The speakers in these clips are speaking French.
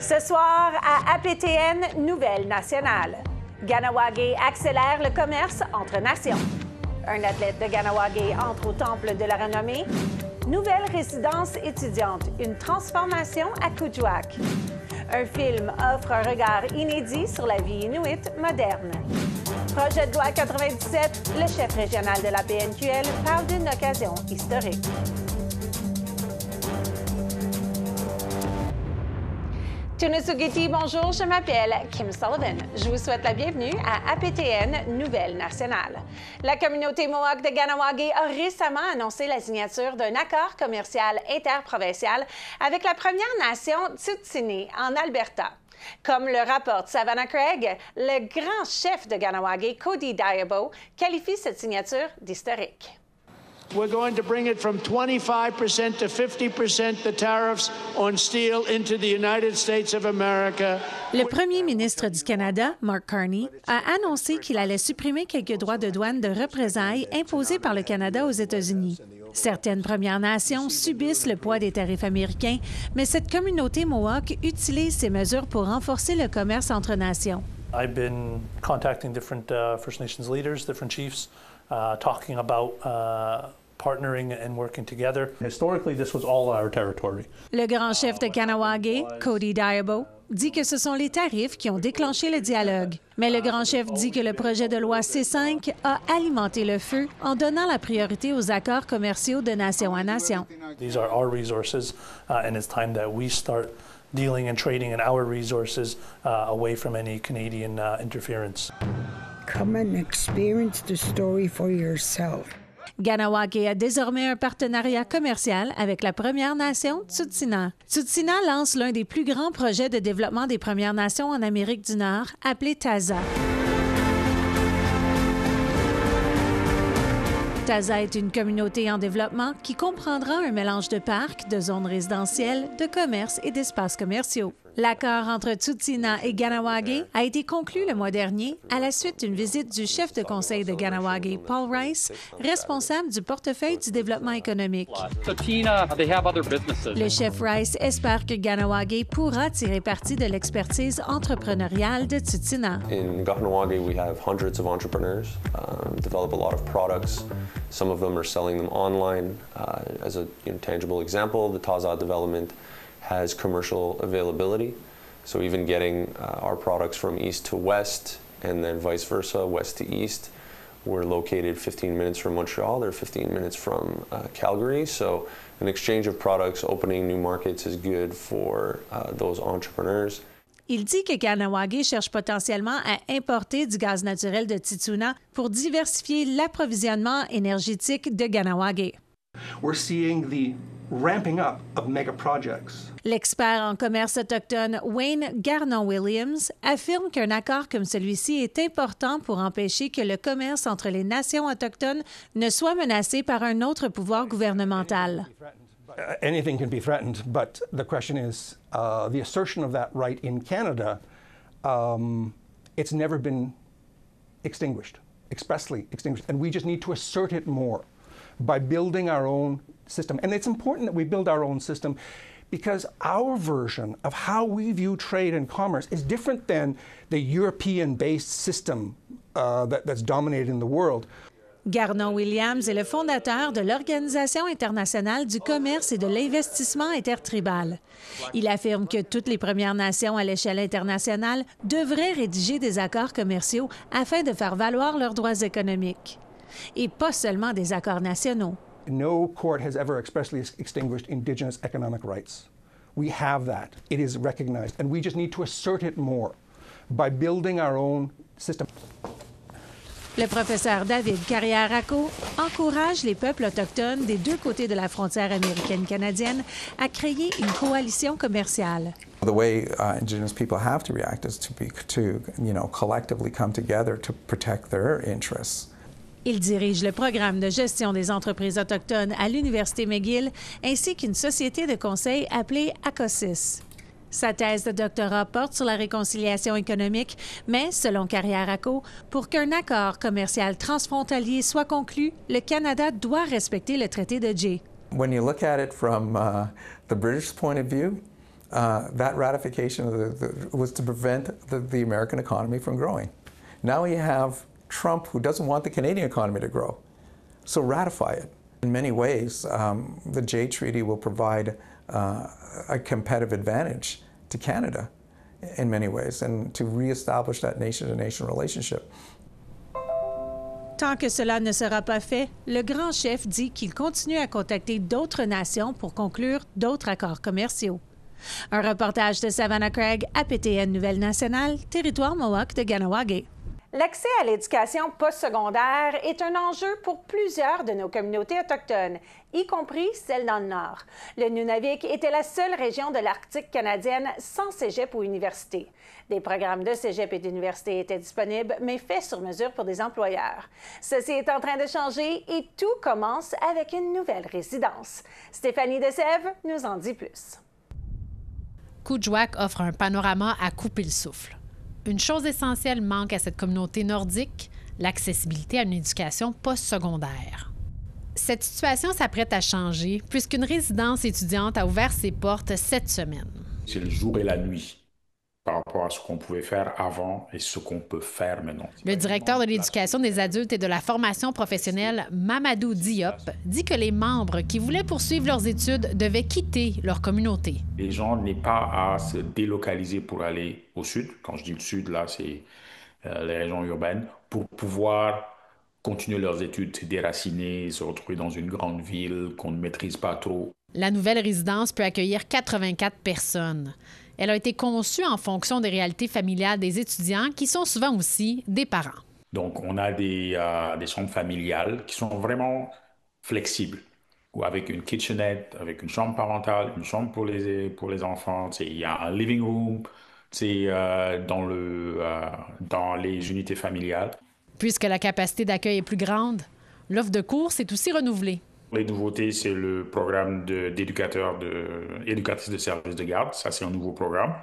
Ce soir, à APTN, nouvelle nationale. Kahnawake accélère le commerce entre nations. Un athlète de Kahnawake entre au temple de la renommée. Nouvelle résidence étudiante, une transformation à Kuujjuaq. Un film offre un regard inédit sur la vie inuite moderne. Projet de loi 97, le chef régional de la PNQL parle d'une occasion historique. Tunusugiti, bonjour, je m'appelle Kim Sullivan. Je vous souhaite la bienvenue à APTN Nouvelle Nationale. La communauté Mohawk de Kahnawake a récemment annoncé la signature d'un accord commercial interprovincial avec la Première Nation Tsuut'ina en Alberta. Comme le rapporte Savannah Craig, le grand chef de Kahnawake, Cody Diabo, qualifie cette signature d'historique. We're going to bring it from 25% to 50% the tariffs on steel into the United States of America. Le premier ministre du Canada, Mark Carney, a annoncé qu'il allait supprimer quelques droits de douane de représailles imposés par le Canada aux États-Unis. Certaines Premières Nations subissent le poids des tarifs américains, mais cette communauté Mohawk utilise ces mesures pour renforcer le commerce entre nations. I've been contacting different First Nations leaders, different chiefs, talking about partnering and working together. Historically, this was all our territory. Le grand chef de Kahnawake, Cody Diabo, dit que ce sont les tarifs qui ont déclenché le dialogue. Mais le grand chef dit que le projet de loi C5 a alimenté le feu en donnant la priorité aux accords commerciaux de nation à nation. These are our resources, and it's time that we start dealing and trading in our resources away from any Canadian interference. Come and experience the story for yourself. Kahnawake a désormais un partenariat commercial avec la Première Nation Tsuut'ina. Tsuut'ina lance l'un des plus grands projets de développement des Premières Nations en Amérique du Nord, appelé TAZA. TAZA est une communauté en développement qui comprendra un mélange de parcs, de zones résidentielles, de commerces et d'espaces commerciaux. L'accord entre Tsuut'ina et Kahnawake a été conclu le mois dernier à la suite d'une visite du chef de conseil de Kahnawake, Paul Rice, responsable du portefeuille du développement économique. Le chef Rice espère que Kahnawake pourra tirer parti de l'expertise entrepreneuriale de Tsuut'ina. In Kahnawake, we have hundreds of entrepreneurs, develop a lot of products. Some of them are selling them online. As a tangible example, the TAZA development has commercial availability. So even getting our products from east to west and then vice versa, west to east. We're located 15 minutes from Montreal, they're 15 minutes from Calgary. So an exchange of products, opening new markets is good for those entrepreneurs. Il dit que Kahnawake cherche potentiellement à importer du gaz naturel de Tsuut'ina pour diversifier l'approvisionnement énergétique de Kahnawake. We're seeing the ramping up of mega projects. L'expert en commerce autochtone Wayne Garnon-Williams affirme qu'un accord comme celui-ci est important pour empêcher que le commerce entre les nations autochtones ne soit menacé par un autre pouvoir gouvernemental. Anything can be threatened, but the question is the assertion of that right in Canada, it's never been extinguished, expressly extinguished, and we just need to assert it more by building our own system. And it's important that we build our own system because our version of how we view trade and commerce is different than the European-based system that's dominating the world. Garnon-Williams est le fondateur de l'Organisation internationale du commerce et de l'investissement intertribal. Il affirme que toutes les Premières Nations à l'échelle internationale devraient rédiger des accords commerciaux afin de faire valoir leurs droits économiques. Et pas seulement des accords nationaux. No court has ever expressly extinguished Indigenous economic rights. We have that. It is recognized, and we just need to assert it more by building our own system. Le professeur David Carrière-Racco encourage les peuples autochtones des deux côtés de la frontière américaine-canadienne à créer une coalition commerciale. The way Indigenous people have to react is to collectively come together to protect their interests. Il dirige le programme de gestion des entreprises autochtones à l'Université McGill ainsi qu'une société de conseil appelée ACOSIS. Sa thèse de doctorat porte sur la réconciliation économique, mais, selon Carrière-Racco, pour qu'un accord commercial transfrontalier soit conclu, le Canada doit respecter le traité de Jay. When you look at it from the British point of view, that ratification was to prevent the American economy from growing. Now you have Trump, who doesn't want the Canadian economy to grow. So ratify it. In many ways, the Jay Treaty will provide a competitive advantage to Canada in many ways, and to reestablish that nation-to-nation relationship. Tant que cela ne sera pas fait, le grand chef dit qu'il continue à contacter d'autres nations pour conclure d'autres accords commerciaux. Un reportage de Savannah Craig, APTN Nouvelle Nationale, territoire Mohawk de Ganawagé. L'accès à l'éducation postsecondaire est un enjeu pour plusieurs de nos communautés autochtones, y compris celles dans le Nord. Le Nunavik était la seule région de l'Arctique canadienne sans cégep ou université. Des programmes de cégep et d'université étaient disponibles, mais faits sur mesure pour des employeurs. Ceci est en train de changer et tout commence avec une nouvelle résidence. Stéphanie Desèvres nous en dit plus. Kuujjuaq offre un panorama à couper le souffle. Une chose essentielle manque à cette communauté nordique, l'accessibilité à une éducation postsecondaire. Cette situation s'apprête à changer puisqu'une résidence étudiante a ouvert ses portes cette semaine. C'est le jour et la nuit par rapport à ce qu'on pouvait faire avant et ce qu'on peut faire maintenant. Le directeur de l'éducation des adultes et de la formation professionnelle, Mamadou Diop, dit que les membres qui voulaient poursuivre leurs études devaient quitter leur communauté. Les gens n'aient pas à se délocaliser pour aller au sud. Quand je dis le sud, là, c'est les régions urbaines, pour pouvoir continuer leurs études, se déraciner, se retrouver dans une grande ville qu'on ne maîtrise pas trop. La nouvelle résidence peut accueillir 84 personnes. Elle a été conçue en fonction des réalités familiales des étudiants qui sont souvent aussi des parents. Donc, on a des chambres familiales qui sont vraiment flexibles, ou avec une kitchenette, avec une chambre parentale, une chambre pour les enfants. Il y a un living room dans les unités familiales. Puisque la capacité d'accueil est plus grande, l'offre de cours s'est aussi renouvelée. Les nouveautés, c'est le programme éducatrice de service de garde. Ça, c'est un nouveau programme.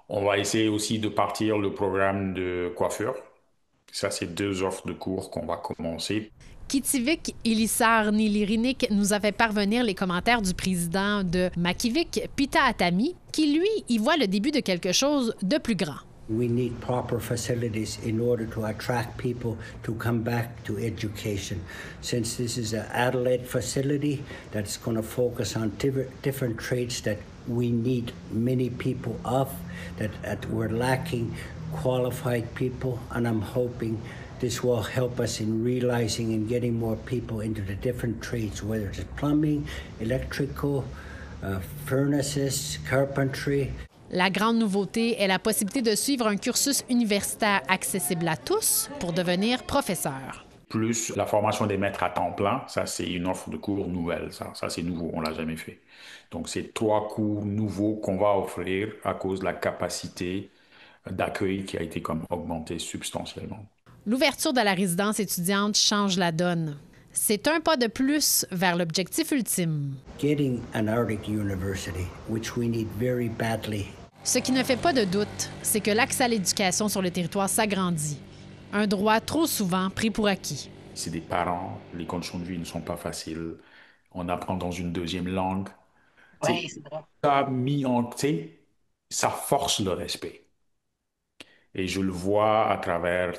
On va essayer aussi de partir le programme de coiffure. Ça, c'est 2 offres de cours qu'on va commencer. Kitivik Ilissar Nilirinik nous a fait parvenir les commentaires du président de Makivik, Pita Atami, qui, lui, y voit le début de quelque chose de plus grand. We need proper facilities in order to attract people to come back to education. Since this is an adult facility that's going to focus on different trades that we need many people of, that we're lacking qualified people, and I'm hoping this will help us in realizing and getting more people into the different trades, whether it's plumbing, electrical, furnaces, carpentry. La grande nouveauté est la possibilité de suivre un cursus universitaire accessible à tous pour devenir professeur. Plus la formation des maîtres à temps plein, ça c'est une offre de cours nouvelle, ça c'est nouveau, on ne l'a jamais fait. Donc c'est 3 cours nouveaux qu'on va offrir à cause de la capacité d'accueil qui a été augmentée substantiellement. L'ouverture de la résidence étudiante change la donne. C'est un pas de plus vers l'objectif ultime. Getting an Arctic university, which we need very badly. Ce qui ne fait pas de doute, c'est que l'accès à l'éducation sur le territoire s'agrandit. Un droit trop souvent pris pour acquis. C'est des parents, les conditions de vie ne sont pas faciles. On apprend dans une deuxième langue. Oui, c'est vrai. Ça force le respect. Et je le vois à travers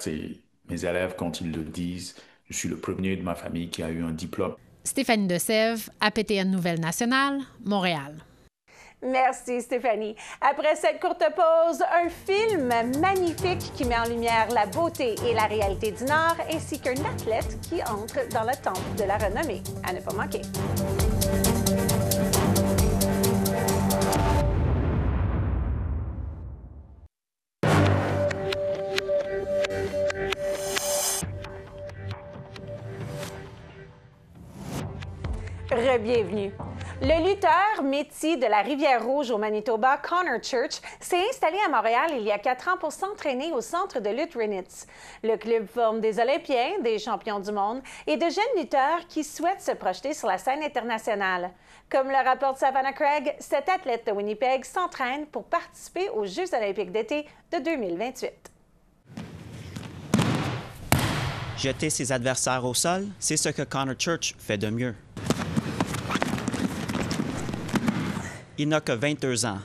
mes élèves quand ils le disent. Je suis le premier de ma famille qui a eu un diplôme. Stéphanie Desèvres, APTN Nouvelle Nationale, Montréal. Merci Stéphanie. Après cette courte pause, un film magnifique qui met en lumière la beauté et la réalité du Nord, ainsi qu'un athlète qui entre dans le temple de la renommée. À ne pas manquer. Bienvenue. Le lutteur métis de la Rivière-Rouge au Manitoba, Connor Church, s'est installé à Montréal il y a 4 ans pour s'entraîner au centre de lutte Rinitz. Le club forme des Olympiens, des champions du monde et de jeunes lutteurs qui souhaitent se projeter sur la scène internationale. Comme le rapporte Savannah Craig, cet athlète de Winnipeg s'entraîne pour participer aux Jeux olympiques d'été de 2028. Jeter ses adversaires au sol, c'est ce que Connor Church fait de mieux. Il n'a que 22 ans,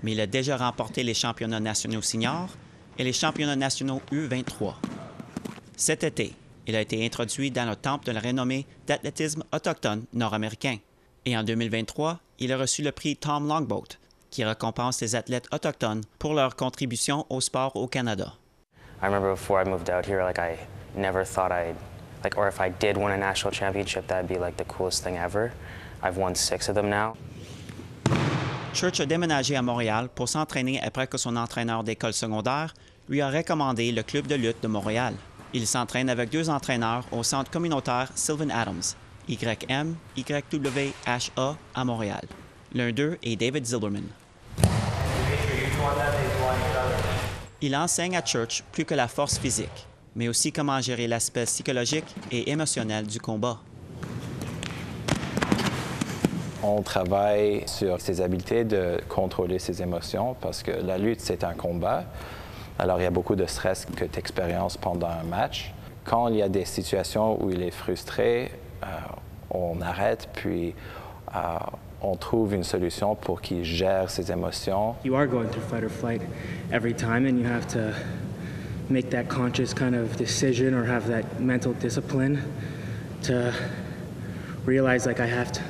mais il a déjà remporté les championnats nationaux seniors et les championnats nationaux U23. Cet été, il a été introduit dans le temple de la renommée d'athlétisme autochtone nord-américain. Et en 2023, il a reçu le prix Tom Longboat, qui récompense les athlètes autochtones pour leur contribution au sport au Canada. I remember before I moved out here, I never thought or if I did win a national championship, that'd be the coolest thing ever. I've won 6 of them now. Church a déménagé à Montréal pour s'entraîner après que son entraîneur d'école secondaire lui a recommandé le club de lutte de Montréal. Il s'entraîne avec 2 entraîneurs au centre communautaire Sylvan Adams, YMYWHA à Montréal. L'un d'eux est David Zilberman. Il enseigne à Church plus que la force physique, mais aussi comment gérer l'aspect psychologique et émotionnel du combat. On travaille sur ses habiletés de contrôler ses émotions parce que la lutte, c'est un combat. Alors, il y a beaucoup de stress que tu expériences pendant un match. Quand il y a des situations où il est frustré, on arrête, puis on trouve une solution pour qu'il gère ses émotions. You are going through fight or flight every time, and you have to make that conscious kind of decision or have that mental discipline to realize, I have to,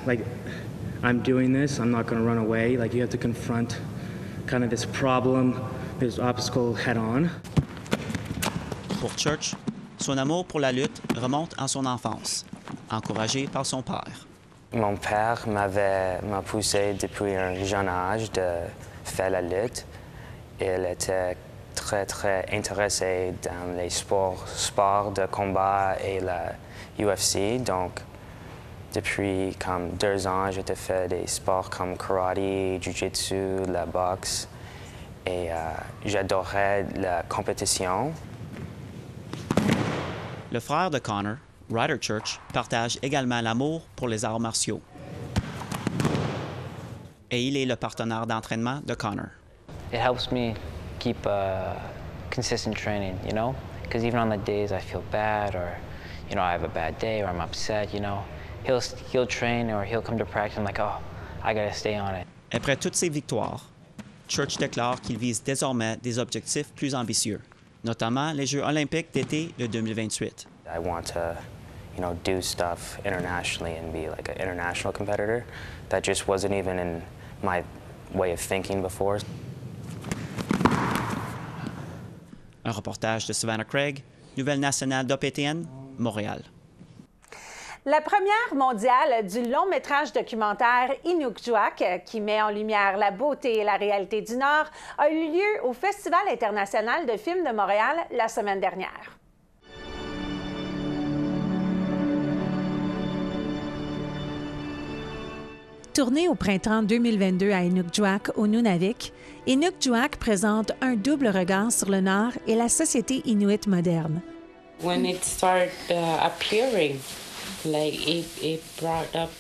I'm doing this, I'm not going to run away. You have to confront kind of this problem, this obstacle head on. Pour Church, son amour pour la lutte remonte en son enfance, encouragé par son père. Mon père m'a poussé depuis un jeune âge de faire la lutte. Il était très, très intéressé dans les sports de combat et la UFC. Donc, depuis 2 ans, j'ai fait des sports comme karaté, jiu-jitsu, la boxe. Et j'adorais la compétition. Le frère de Connor, Ryder Church, partage également l'amour pour les arts martiaux. Et il est le partenaire d'entraînement de Connor. It helps me keep consistent training, because even on the days I feel bad or, I have a bad day or I'm upset, he'll train or he'll come to practice and I'm like, oh, I gotta stay on it. Après toutes ces victoires, Church déclare qu'il vise désormais des objectifs plus ambitieux, notamment les Jeux olympiques d'été de 2028. I want to, do stuff internationally and be an international competitor. That just wasn't even in my way of thinking before. Un reportage de Savannah Craig, Nouvelle nationale d'OPTN, Montréal. La première mondiale du long-métrage documentaire Inukjuak, qui met en lumière la beauté et la réalité du Nord, a eu lieu au Festival international de films de Montréal la semaine dernière. Tourné au printemps 2022 à Inukjuak, au Nunavik, Inukjuak présente un double regard sur le Nord et la société inuit moderne. When it started appearing, it brought up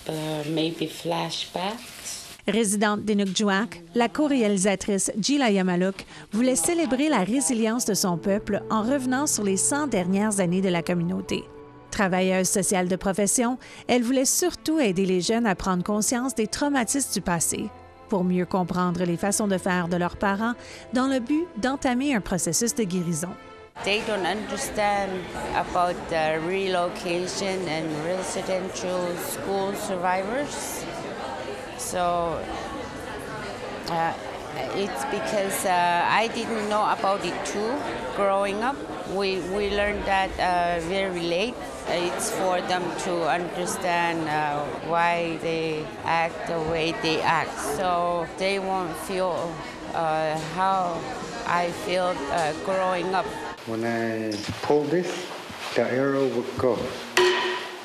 maybe flashbacks. Résidente d'Inukjuak, la co-réalisatrice Gila Yamaluk voulait célébrer la résilience de son peuple en revenant sur les 100 dernières années de la communauté. Travailleuse sociale de profession, elle voulait surtout aider les jeunes à prendre conscience des traumatismes du passé, pour mieux comprendre les façons de faire de leurs parents, dans le but d'entamer un processus de guérison. They don't understand about the relocation and residential school survivors. So it's because I didn't know about it too growing up. We learned that very late. It's for them to understand why they act the way they act. So they won't feel how I feel growing up. When I pull this, the arrow would go.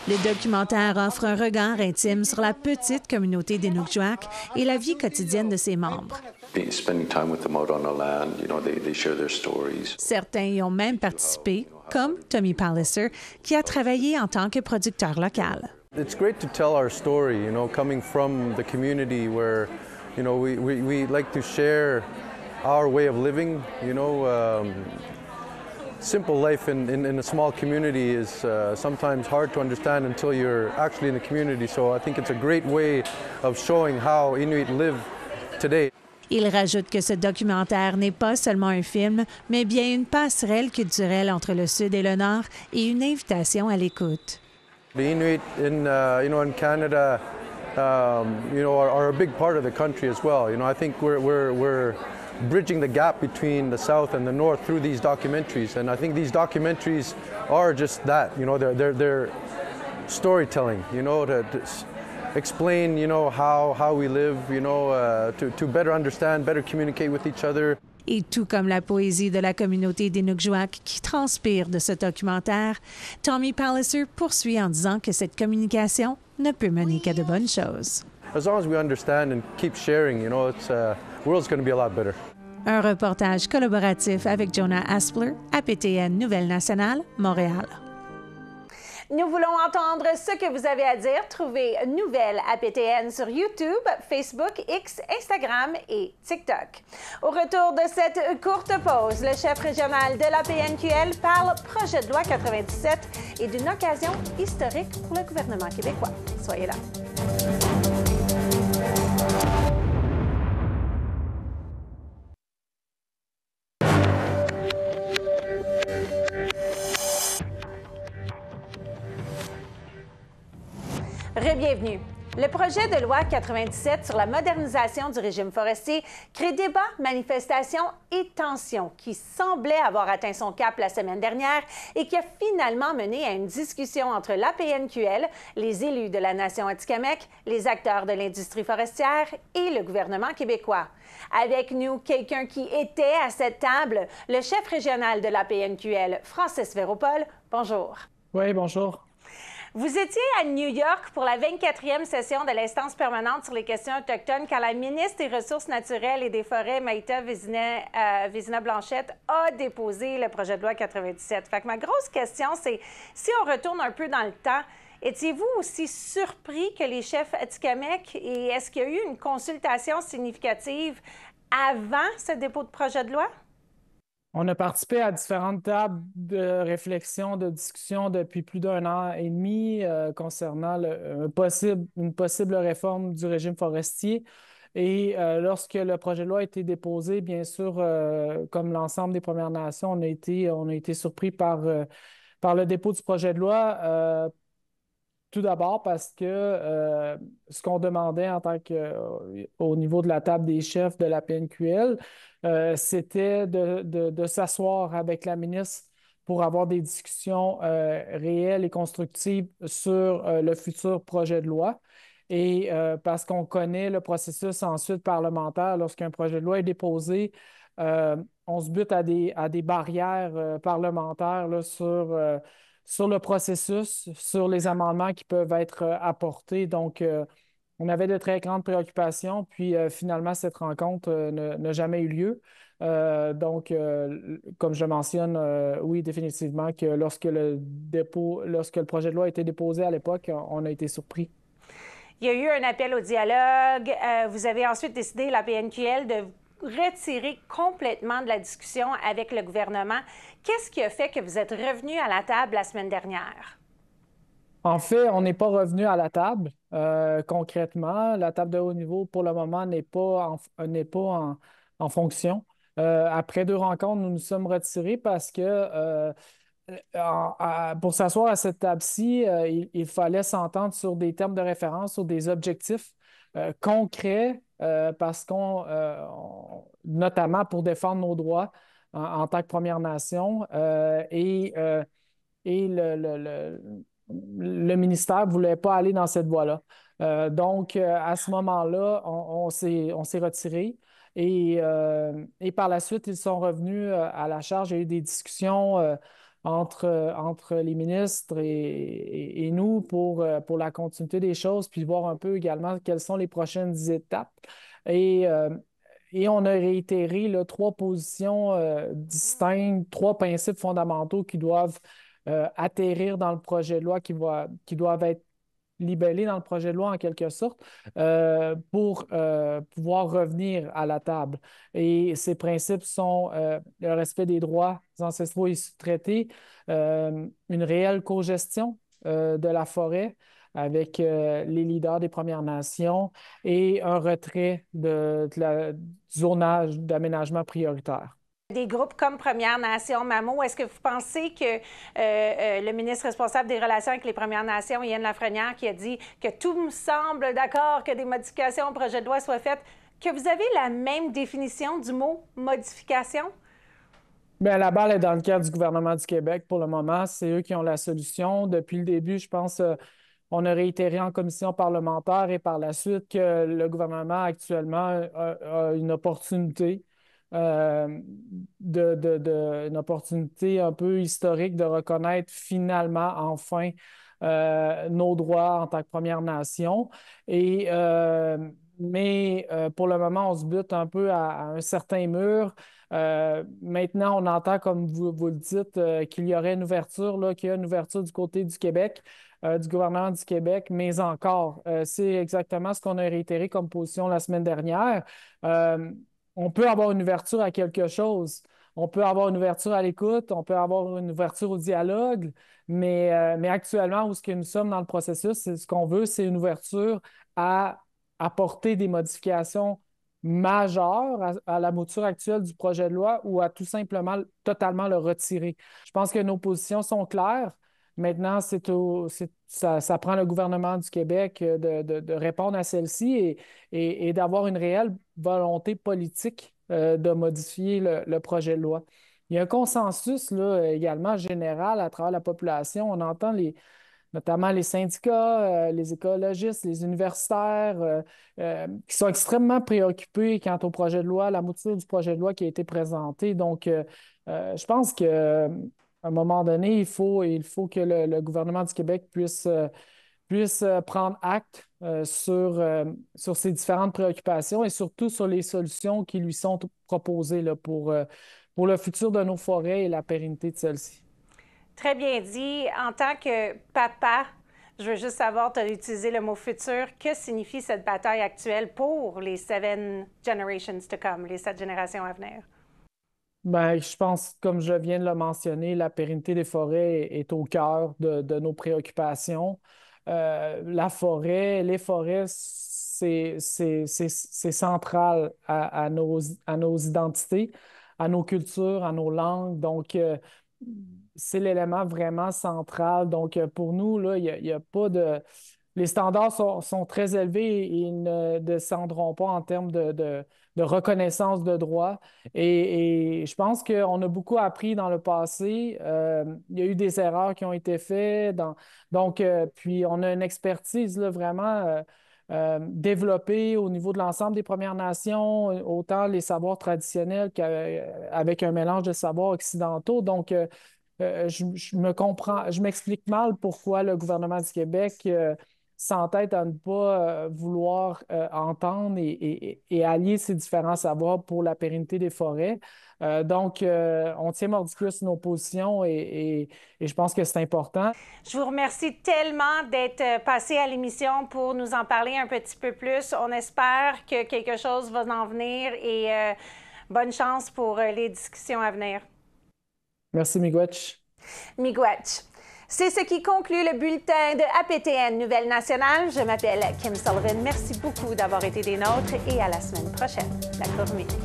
Le documentaire offre un regard intime sur la petite communauté d'Inukjuak et la vie quotidienne de ses membres. Spending time with them out on the land, they share their stories. Certains y ont même participé, comme Tommy Palliser, qui a travaillé en tant que producteur local. It's great to tell our story, coming from the community where, we like to share our way of living, Simple life in a small community is sometimes hard to understand until you're actually in the community. So I think it's a great way of showing how Inuit live today. Il rajoute que ce documentaire n'est pas seulement un film, mais bien une passerelle culturelle entre le Sud et le Nord et une invitation à l'écoute. The Inuit in Canada, are a big part of the country as well. I think we're bridging the gap between the South and the North through these documentaries, and I think these documentaries are just that. They're storytelling. To explain, how we live. To better understand, better communicate with each other. Et tout comme la poésie de la communauté d'Inukjuak qui transpire de ce documentaire, Tommy Palliser poursuit en disant que cette communication ne peut mener qu'à de bonnes choses. As long as we understand and keep sharing, the world's going to be a lot better. Un reportage collaboratif avec Jonah Aspler, APTN Nouvelle Nationale, Montréal. Nous voulons entendre ce que vous avez à dire. Trouvez Nouvelle APTN sur YouTube, Facebook, X, Instagram et TikTok. Au retour de cette courte pause, le chef régional de la PNQL parle projet de loi 97 et d'une occasion historique pour le gouvernement québécois. Soyez là. Bienvenue. Le projet de loi 97 sur la modernisation du régime forestier crée débat, manifestations et tensions qui semblaient avoir atteint son cap la semaine dernière et qui a finalement mené à une discussion entre la PNQL, les élus de la Nation Atikamekw, les acteurs de l'industrie forestière et le gouvernement québécois. Avec nous, quelqu'un qui était à cette table, le chef régional de la PNQL, Francis Véropol. Bonjour. Oui, bonjour. Vous étiez à New York pour la 24e session de l'instance permanente sur les questions autochtones quand la ministre des Ressources naturelles et des Forêts, Maïta Vézina-Blanchette, a déposé le projet de loi 97. Fait que ma grosse question, c'est, si on retourne un peu dans le temps, étiez-vous aussi surpris que les chefs Atikamekw et est-ce qu'il y a eu une consultation significative avant ce dépôt de projet de loi? On a participé à différentes tables de réflexion, de discussion depuis plus d'1 an et demi concernant une possible réforme du régime forestier. Et lorsque le projet de loi a été déposé, bien sûr, comme l'ensemble des Premières Nations, on a été surpris par le dépôt du projet de loi. Tout d'abord parce que ce qu'on demandait au niveau de la table des chefs de la PNQL, c'était de s'asseoir avec la ministre pour avoir des discussions réelles et constructives sur le futur projet de loi. Et parce qu'on connaît le processus ensuite parlementaire, lorsqu'un projet de loi est déposé, on se bute à des barrières parlementaires là, sur le processus, sur les amendements qui peuvent être apportés. Donc, on avait de très grandes préoccupations, puis finalement, cette rencontre n'a jamais eu lieu. Comme je mentionne, oui, définitivement que lorsque le projet de loi a été déposé à l'époque, on a été surpris. Il y a eu un appel au dialogue. Vous avez ensuite décidé, la PNQL, de retirer complètement de la discussion avec le gouvernement. Qu'est-ce qui a fait que vous êtes revenu à la table la semaine dernière? En fait, on n'est pas revenu à la table. Concrètement, la table de haut niveau, pour le moment, n'est pas en fonction. Après 2 rencontres, nous nous sommes retirés parce que pour s'asseoir à cette table-ci, il fallait s'entendre sur des termes de référence, sur des objectifs concrets, parce notamment pour défendre nos droits en tant que Première Nation, et le ministère ne voulait pas aller dans cette voie-là. Donc, à ce moment-là, on s'est retiré. Et par la suite, ils sont revenus à la charge. Il y a eu des discussions entre les ministres et nous pour la continuité des choses, puis voir un peu également quelles sont les prochaines étapes. Et on a réitéré 3 positions distinctes, 3 principes fondamentaux qui doivent atterrir dans le projet de loi, qui doivent être libellés dans le projet de loi en quelque sorte, pour pouvoir revenir à la table. Et ces principes sont le respect des droits ancestraux et sous-traités, une réelle cogestion de la forêt, avec les leaders des Premières Nations et un retrait du zonage d'aménagement prioritaire. Des groupes comme Premières Nations, Mamo, est-ce que vous pensez que le ministre responsable des Relations avec les Premières Nations, Ian Lafrenière, qui a dit que tout me semble d'accord que des modifications au projet de loi soient faites, que vous avez la même définition du mot « modification »? Bien, la balle est dans le camp du gouvernement du Québec pour le moment. C'est eux qui ont la solution. Depuis le début, je pense on a réitéré en commission parlementaire et par la suite que le gouvernement actuellement a une opportunité une opportunité un peu historique de reconnaître finalement, enfin, nos droits en tant que Première Nation. Mais pour le moment, on se bute un peu à un certain mur. Maintenant, on entend, comme vous le dites, qu'il y aurait une ouverture, qu'il y a une ouverture du côté du Québec, du gouvernement du Québec, mais encore, c'est exactement ce qu'on a réitéré comme position la semaine dernière. On peut avoir une ouverture à quelque chose. On peut avoir une ouverture à l'écoute, on peut avoir une ouverture au dialogue, mais actuellement, où ce que nous sommes dans le processus, c'est ce qu'on veut, c'est une ouverture à apporter des modifications majeures à la mouture actuelle du projet de loi ou à tout simplement totalement le retirer. Je pense que nos positions sont claires. Maintenant, ça prend le gouvernement du Québec de répondre à celle-ci et d'avoir une réelle volonté politique de modifier le projet de loi. Il y a un consensus là, également général à travers la population. On entend notamment les syndicats, les écologistes, les universitaires, qui sont extrêmement préoccupés quant au projet de loi, la mouture du projet de loi qui a été présenté. Donc, je pense que à un moment donné, il faut que le gouvernement du Québec puisse prendre acte sur ces différentes préoccupations et surtout sur les solutions qui lui sont proposées là, pour le futur de nos forêts et la pérennité de celles-ci. Très bien dit. En tant que papa, je veux juste savoir, tu as utilisé le mot « futur ». Que signifie cette bataille actuelle pour les 7 generations to come, les 7 générations à venir? Bien, je pense, comme je viens de le mentionner, la pérennité des forêts est au cœur de nos préoccupations. Les forêts, c'est central à nos identités, à nos cultures, à nos langues. Donc, c'est l'élément vraiment central. Donc, pour nous, là, il y a pas de... Les standards sont très élevés et ils ne descendront pas en termes de reconnaissance de droits. Et je pense qu'on a beaucoup appris dans le passé. Il y a eu des erreurs qui ont été faites. Puis on a une expertise là, vraiment développée au niveau de l'ensemble des Premières Nations, autant les savoirs traditionnels qu'avec un mélange de savoirs occidentaux. Donc, je m'explique mal pourquoi le gouvernement du Québec s'entête à ne pas vouloir entendre et allier ces différents savoirs pour la pérennité des forêts. Donc, on tient mordicus nos positions et je pense que c'est important. Je vous remercie tellement d'être passé à l'émission pour nous en parler un petit peu plus. On espère que quelque chose va en venir et bonne chance pour les discussions à venir. Merci, Miigwech. Miigwech. C'est ce qui conclut le bulletin de APTN Nouvelles Nationales. Je m'appelle Kim Sullivan. Merci beaucoup d'avoir été des nôtres et à la semaine prochaine. La Cour Midi.